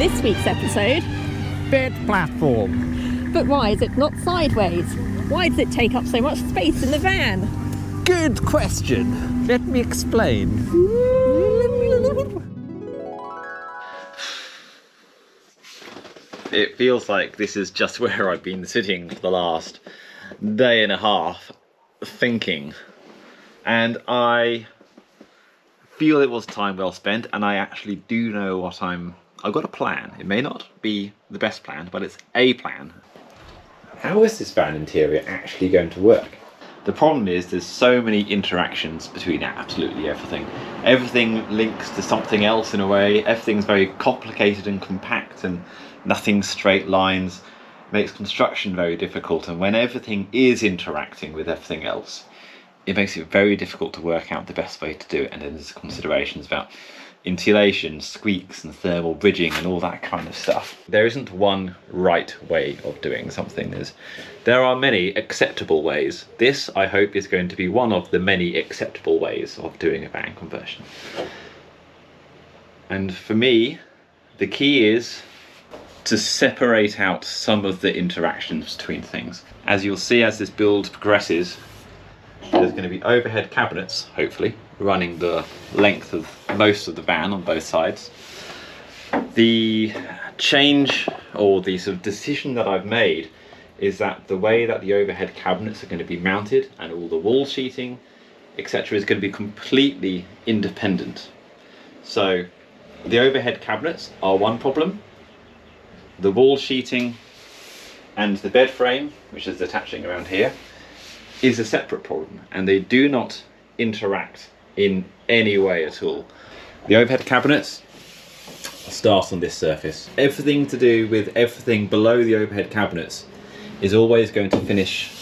this week's episode. Bed platform. But why is it not sideways? Why does it take up so much space in the van? Good question. Let me explain. It feels like this is just where I've been sitting for the last day and a half thinking, and I feel it was time well spent, and I actually do know what I've got a plan. It may not be the best plan, but it's a plan. How is this van interior actually going to work? The problem is there's so many interactions between absolutely everything. Everything links to something else in a way. Everything's very complicated and compact, and nothing's straight lines. It makes construction very difficult, and when everything is interacting with everything else, it makes it very difficult to work out the best way to do it. And then there's considerations about insulation, squeaks and thermal bridging and all that kind of stuff. There isn't one right way of doing something. There are many acceptable ways. This, I hope, is going to be one of the many acceptable ways of doing a van conversion. And for me, the key is to separate out some of the interactions between things. As you'll see as this build progresses, there's going to be overhead cabinets, hopefully, running the length of most of the van on both sides. The change, or the sort of decision that I've made, is that the way that the overhead cabinets are going to be mounted and all the wall sheeting, etc., is going to be completely independent. So the overhead cabinets are one problem. The wall sheeting and the bed frame, which is attaching around here, is a separate problem, and they do not interact in any way at all. The overhead cabinets start on this surface. Everything to do with everything below the overhead cabinets is always going to finish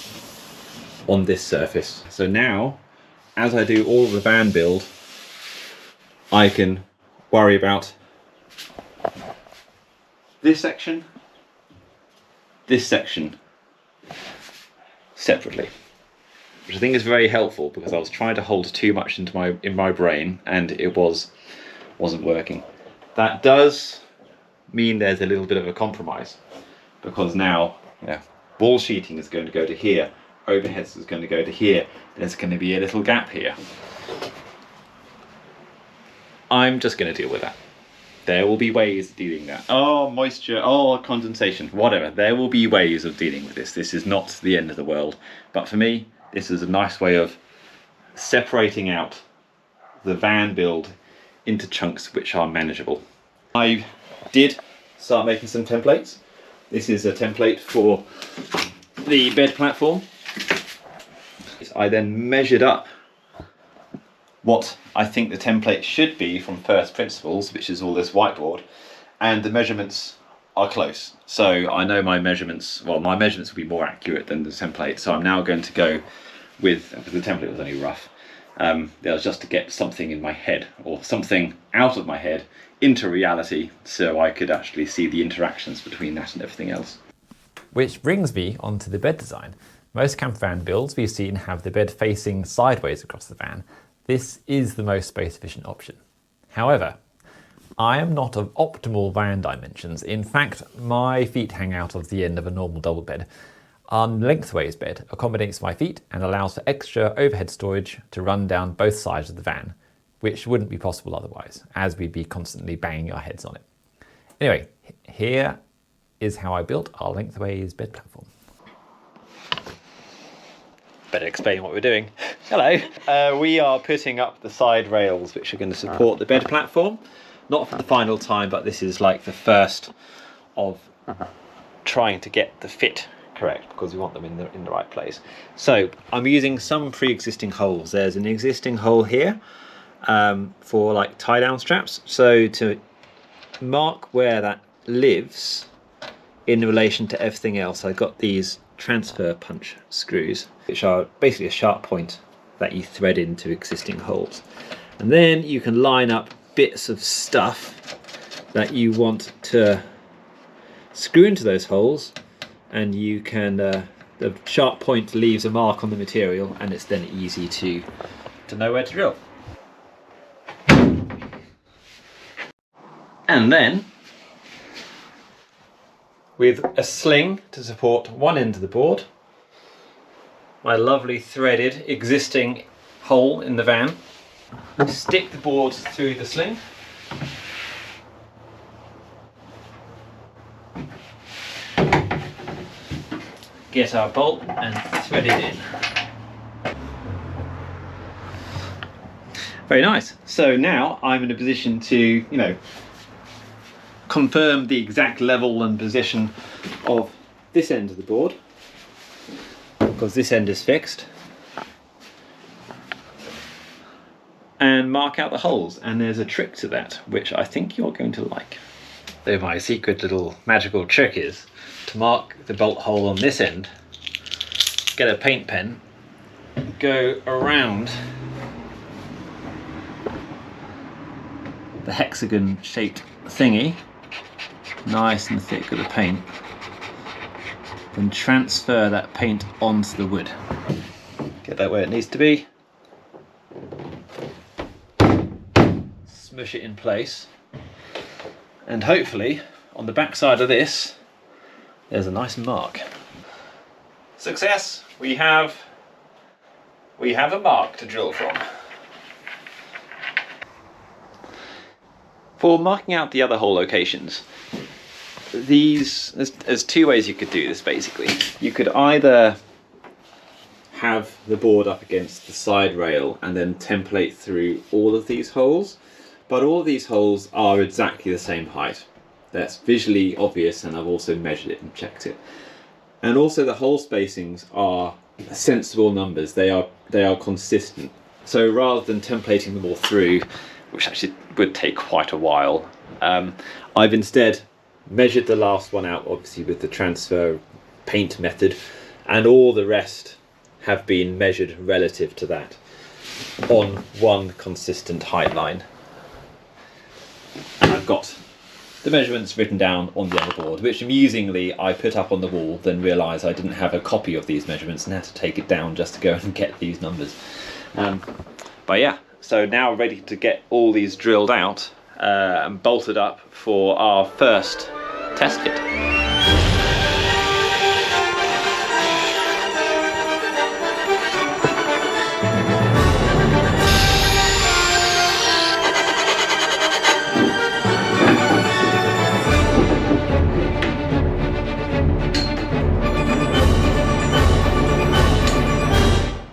on this surface. So now, as I do all of the van build, I can worry about this section separately, which I think is very helpful, because I was trying to hold too much in my brain and it wasn't working. That does mean there's a little bit of a compromise, because now wall sheeting is going to go to here, overheads is going to go to here, there's going to be a little gap here. I'm just going to deal with that. There will be ways of dealing with that. Oh, moisture, oh, condensation, whatever. There will be ways of dealing with this. This is not the end of the world. But for me, this is a nice way of separating out the van build into chunks which are manageable. I did start making some templates. This is a template for the bed platform. I then measured up what I think the template should be from first principles, which is all this whiteboard, and the measurements are close. So I know my measurements will be more accurate than the template, so I'm now going to go with, because the template was only rough, that was just to get something in my head, or something out of my head into reality, so I could actually see the interactions between that and everything else. Which brings me onto the bed design. Most campervan builds we've seen have the bed facing sideways across the van. This is the most space efficient option. However, I am not of optimal van dimensions. In fact, my feet hang out of the end of a normal double bed. Our lengthways bed accommodates my feet and allows for extra overhead storage to run down both sides of the van, which wouldn't be possible otherwise, as we'd be constantly banging our heads on it. Anyway, here is how I built our lengthways bed platform. Better explain what we're doing. Hello. We are putting up the side rails which are going to support the bed platform. Not for the final time, but this is like the first of trying to get the fit correct, because we want them in the right place. So I'm using some pre-existing holes. There's an existing hole here for like tie down straps. So to mark where that lives in relation to everything else, I got these transfer punch screws, which are basically a sharp point that you thread into existing holes, and then you can line up bits of stuff that you want to screw into those holes, and you can the sharp point leaves a mark on the material, and it's then easy to know where to drill. And then with a sling to support one end of the board, my lovely threaded existing hole in the van, stick the board through the sling, get our bolt and thread it in. Very nice. So now I'm in a position to, confirm the exact level and position of this end of the board, because this end is fixed, and mark out the holes. And there's a trick to that which I think you're going to like. So my secret little magical trick is to mark the bolt hole on this end, get a paint pen, go around the hexagon shaped thingy, nice and thick with the paint, then transfer that paint onto the wood. Get that where it needs to be, smush it in place, and hopefully on the back side of this there's a nice mark. Success! We have a mark to drill from. For marking out the other hole locations, there's two ways you could do this basically. You could either have the board up against the side rail and then template through all of these holes, but all of these holes are exactly the same height. That's visually obvious, and I've also measured it and checked it. And also the hole spacings are sensible numbers, they are consistent. So rather than templating them all through, which actually would take quite a while, I've instead measured the last one out, obviously with the transfer paint method, and all the rest have been measured relative to that on one consistent height line. And I've got the measurements written down on the other board, which amusingly I put up on the wall, then realised I didn't have a copy of these measurements and had to take it down just to go and get these numbers. But yeah, so now ready to get all these drilled out and bolted up for our first test fit.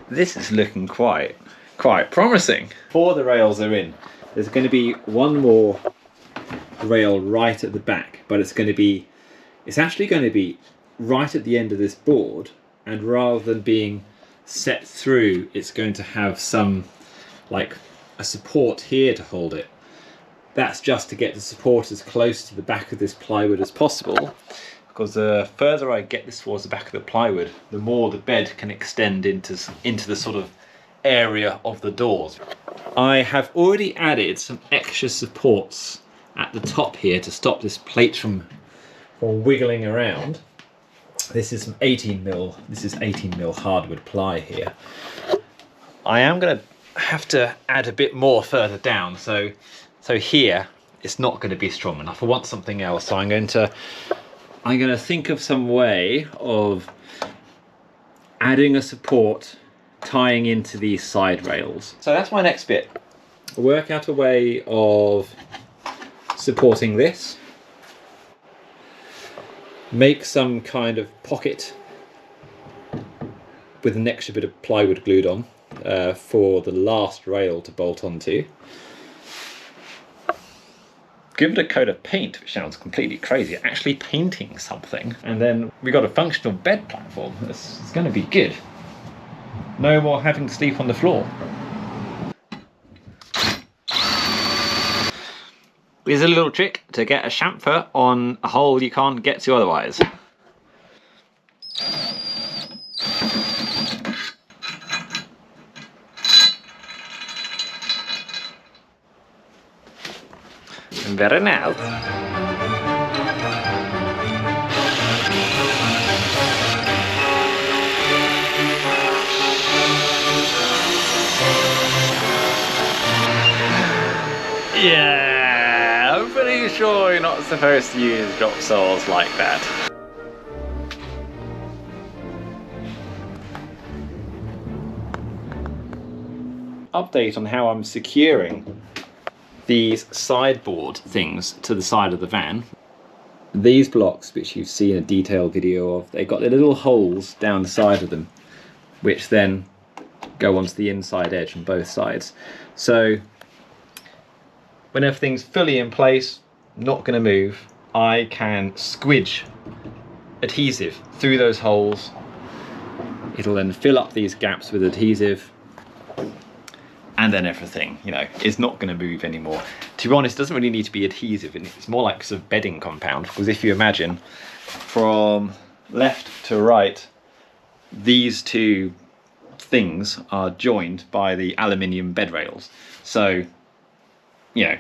This is looking quite promising. Before the rails are in, there's going to be one more rail right at the back, but it's actually going to be right at the end of this board, and rather than being set through, it's going to have some, like a support here to hold it. That's just to get the support as close to the back of this plywood as possible, because the further I get this towards the back of the plywood, the more the bed can extend into the sort of area of the doors. I have already added some extra supports at the top here to stop this plate from wiggling around. This is some 18mm hardwood ply here. I am going to have to add a bit more further down, so here it's not going to be strong enough. I want something else, so I'm going to think of some way of adding a support tying into these side rails. So that's my next bit. Work out a way of supporting this. Make some kind of pocket with an extra bit of plywood glued on for the last rail to bolt onto. Give it a coat of paint, which sounds completely crazy, actually painting something. And then we got a functional bed platform. It's going to be good. No more having to sleep on the floor. Here's a little trick to get a chamfer on a hole you can't get to otherwise. Very nice. Yeah, I'm pretty sure you're not supposed to use drop saws like that. update on how I'm securing these sideboard things to the side of the van. These blocks, which you've seen a detailed video of, they've got the little holes down the side of them, which then go onto the inside edge on both sides. So when everything's fully in place, not going to move, I can squidge adhesive through those holes. It'll then fill up these gaps with adhesive, and then everything, you know, is not going to move anymore. To be honest, it doesn't really need to be adhesive, and it's more like sort of bedding compound, because if you imagine from left to right, these two things are joined by the aluminium bed rails. So, you know,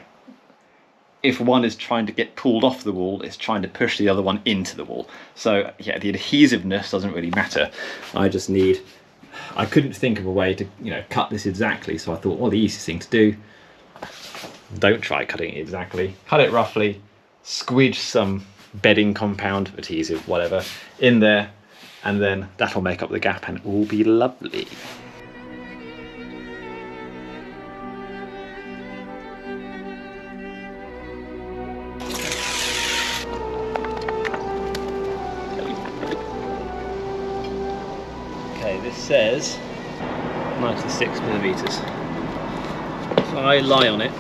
if one is trying to get pulled off the wall, it's trying to push the other one into the wall. So yeah, the adhesiveness doesn't really matter. I couldn't think of a way to, you know, cut this exactly, so I thought, well, the easiest thing to do, don't try cutting it exactly, cut it roughly, squidge some bedding compound, adhesive, whatever, in there, and then that'll make up the gap and it will be lovely. Okay, this says 96mm. If I lie on it,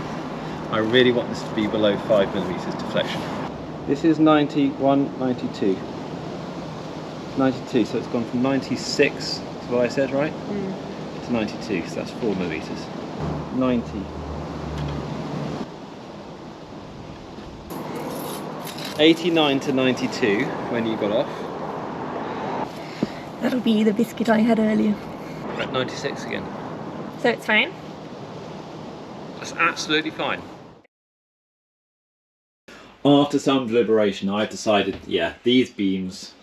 I really want this to be below 5mm deflection. This is 91, 92. 92, so it's gone from 96, is what I said, right? To 92, so that's 4mm. 90. 89 to 92 when you got off. That'll be the biscuit I had earlier. We're at 96 again. So it's fine? That's absolutely fine. After some deliberation, I've decided, yeah, these beams,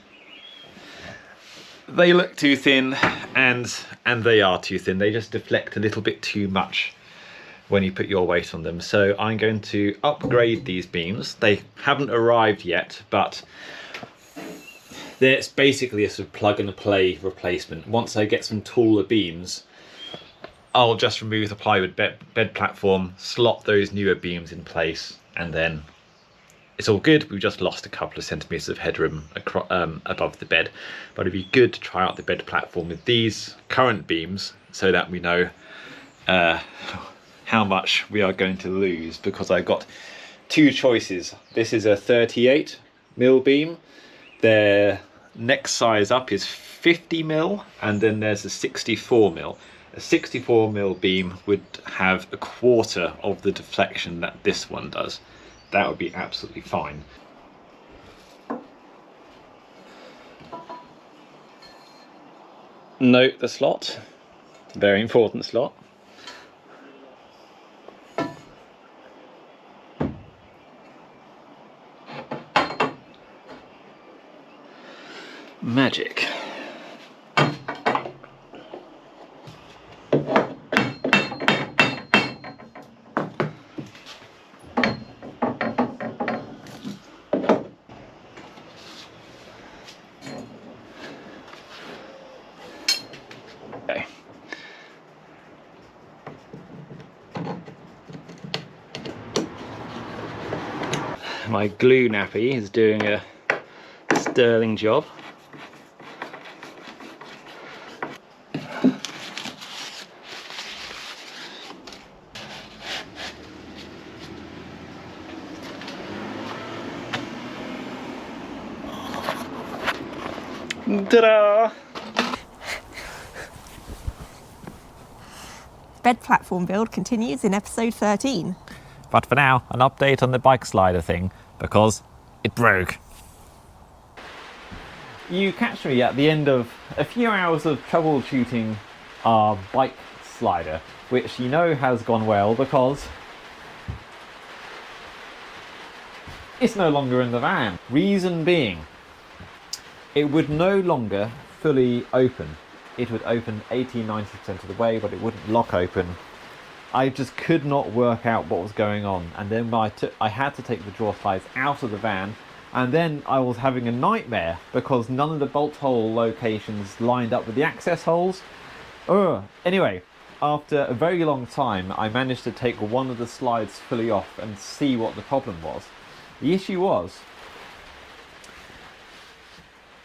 they look too thin, and they are too thin. They just deflect a little bit too much when you put your weight on them. So I'm going to upgrade these beams. They haven't arrived yet, but it's basically a sort of plug and play replacement. Once I get some taller beams, I'll just remove the plywood bed platform, slot those newer beams in place, and then it's all good. We've just lost a couple of centimetres of headroom above the bed, but it'd be good to try out the bed platform with these current beams so that we know how much we are going to lose, because I've got two choices. This is a 38mm beam. Their next size up is 50mm, and then there's a 64mm. A 64mm beam would have a quarter of the deflection that this one does. That would be absolutely fine. Note the slot, very important slot. Magic. Okay. My glue nappy is doing a sterling job. Ta-da! Bed platform build continues in episode 13. But for now, an update on the bike slider thing, because it broke. You catch me at the end of a few hours of troubleshooting our bike slider, which you know has gone well because it's no longer in the van. Reason being, it would no longer fully open. It would open 80-90% of the way, but it wouldn't lock open. I just could not work out what was going on, and then I had to take the drawer slides out of the van, and then I was having a nightmare because none of the bolt hole locations lined up with the access holes. Anyway, after a very long time, I managed to take one of the slides fully off and see what the problem was. The issue was,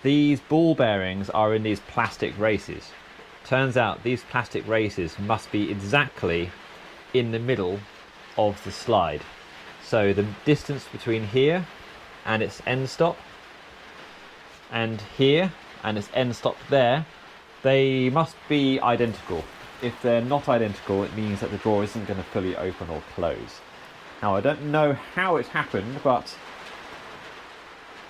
these ball bearings are in these plastic races. Turns out these plastic races must be exactly in the middle of the slide. So the distance between here and its end stop and here and its end stop there, they must be identical. If they're not identical, it means that the drawer isn't going to fully open or close. Now I don't know how it happened, but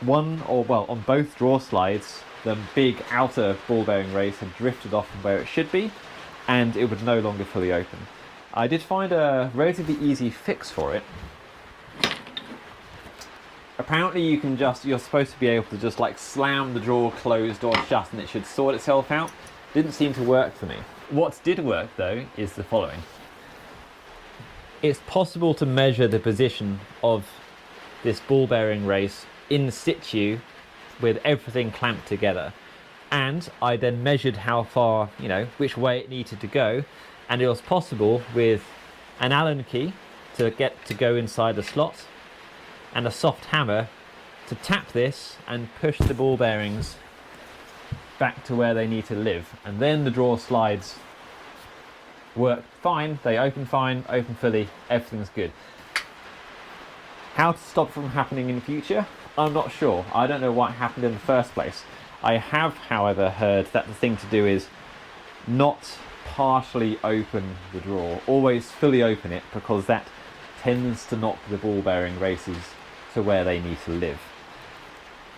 on both drawer slides, the big outer ball bearing race had drifted off from where it should be, and it would no longer fully open. I did find a relatively easy fix for it. Apparently you're supposed to be able to just like slam the drawer closed or shut and it should sort itself out. Didn't seem to work for me. What did work though is the following. It's possible to measure the position of this ball bearing race in situ with everything clamped together, and I then measured how far, which way it needed to go, and it was possible with an Allen key to go inside the slot and a soft hammer to tap this and push the ball bearings back to where they need to live, and then the drawer slides work fine, they open fine, open fully, everything's good. How to stop from happening in the future? I'm not sure. I don't know what happened in the first place. I have, however, heard that the thing to do is not partially open the drawer, always fully open it, because that tends to knock the ball bearing races to where they need to live.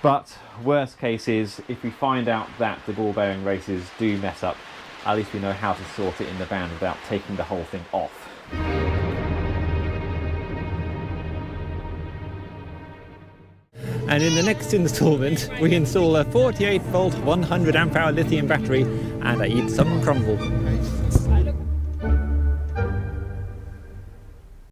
But worst case is, if we find out that the ball bearing races do mess up, at least we know how to sort it in the van without taking the whole thing off. And in the next instalment, we install a 48 volt 100 amp hour lithium battery and I eat some crumble.